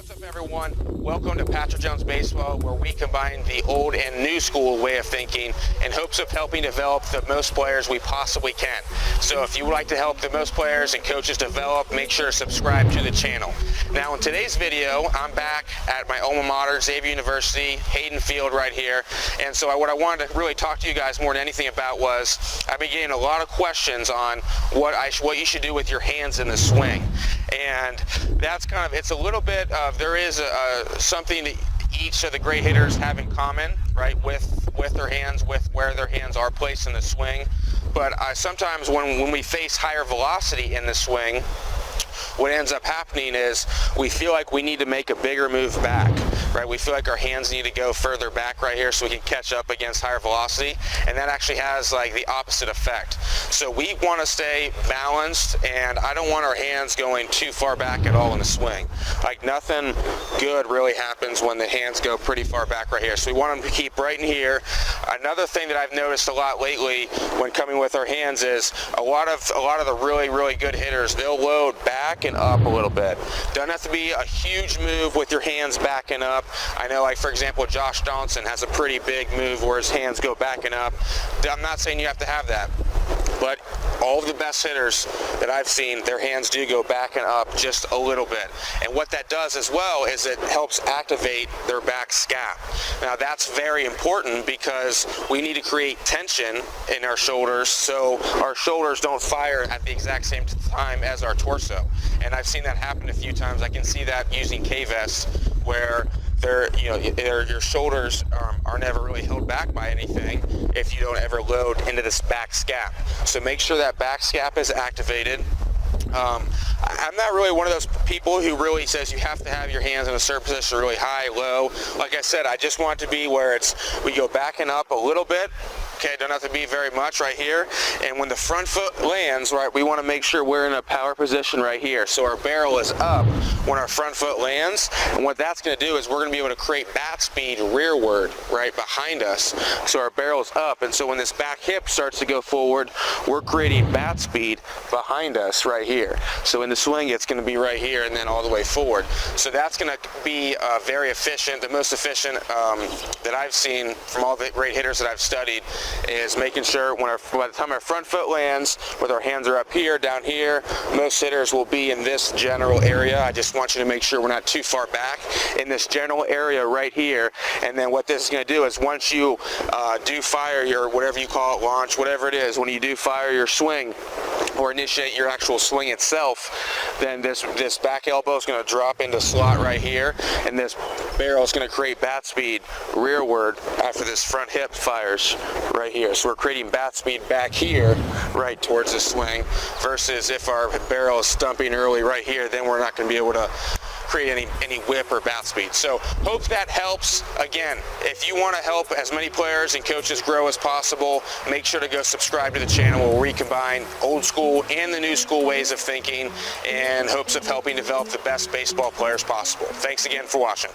What's up, everyone? Welcome to Patrick Jones Baseball, where we combine the old and new school way of thinking in hopes of helping develop the most players we possibly can. So if you would like to help the most players and coaches develop, make sure to subscribe to the channel. Now, in today's video, I'm back at my alma mater, Xavier University, Hayden Field right here. And so what I wanted to really talk to you guys more than anything about was I've been getting a lot of questions on what you should do with your hands in the swing. And that's kind of, it's a little bit of, there is something that each of the great hitters have in common, right, with their hands, with where their hands are placed in the swing. But sometimes when we face higher velocity in the swing, what ends up happening is we feel like we need to make a bigger move back, right? We feel like our hands need to go further back right here so we can catch up against higher velocity, and that actually has like the opposite effect. So we want to stay balanced, and I don't want our hands going too far back at all in the swing. Like, nothing good really happens when the hands go pretty far back right here. So we want them to keep right in here. Another thing that I've noticed a lot lately when coming with our hands is a lot of the really good hitters, they'll load back and up a little bit. Doesn't have to be a huge move with your hands backing up. I know, like, for example, Josh Donaldson has a pretty big move where his hands go backing up. I'm not saying you have to have that, but all of the best hitters that I've seen, their hands do go back and up just a little bit. And what that does as well is it helps activate their back scap. Now, that's very important because we need to create tension in our shoulders so our shoulders don't fire at the exact same time as our torso. And I've seen that happen a few times. I can see that using K-Vest, where your shoulders are never really held back by anything if you don't ever load into this back scap. So make sure that back scap is activated. I'm not really one of those people who really says you have to have your hands in a certain position, really high, low. Like I said, I just want it to be where we go back and up a little bit. Okay, don't have to be very much right here. And when the front foot lands, right, we want to make sure we're in a power position right here. So our barrel is up when our front foot lands. And what that's going to do is we're going to be able to create bat speed rearward, right, behind us. So our barrel is up. And so when this back hip starts to go forward, we're creating bat speed behind us right here. So in the swing, it's going to be right here and then all the way forward. So that's going to be very efficient. The most efficient that I've seen from all the great hitters that I've studied is making sure by the time our front foot lands, whether our hands are up here, down here, most hitters will be in this general area. I just want you to make sure we're not too far back in this general area right here. And then what this is going to do is once you do fire your, whatever you call it, launch, whatever it is, when you do fire your swing or initiate your actual swing itself, then this back elbow is going to drop into slot right here, and this barrel is going to create bat speed rearward after this front hip fires right here. So we're creating bat speed back here right towards the swing, versus if our barrel is stumping early right here, then we're not going to be able to create any whip or bat speed. So hope that helps. Again, if you want to help as many players and coaches grow as possible, make sure to go subscribe to the channel where we combine old school and the new school ways of thinking in hopes of helping develop the best baseball players possible. Thanks again for watching.